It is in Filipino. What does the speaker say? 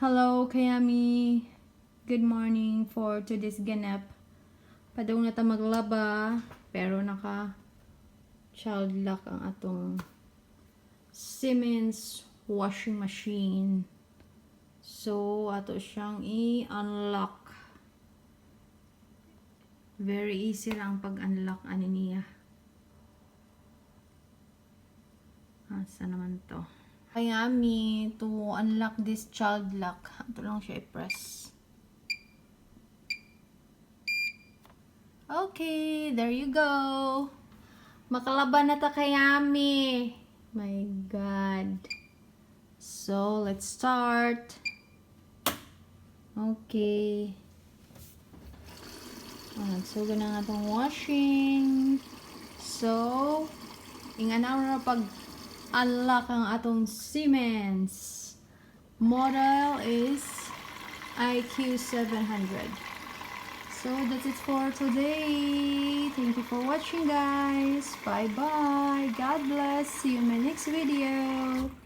Hello, Kayami. Good morning for today's ganap. Padung na ta maglaba, pero naka child lock ang atong Siemens washing machine. So, ato siyang i-unlock. Very easy lang pag-unlock ani niya. Asa naman to? Kayami, to unlock this child lock, ito lang siya i-press. Okay, there you go. Makalaban na ta Kayami. My God. So, let's start. Okay. Nagsugo na nga itong washing. So, inganaw na pag-unlock ang atong Siemens. Model is iq700. So, that's it for today. Thank you for watching, guys. Bye-bye. God bless. See you in my next video.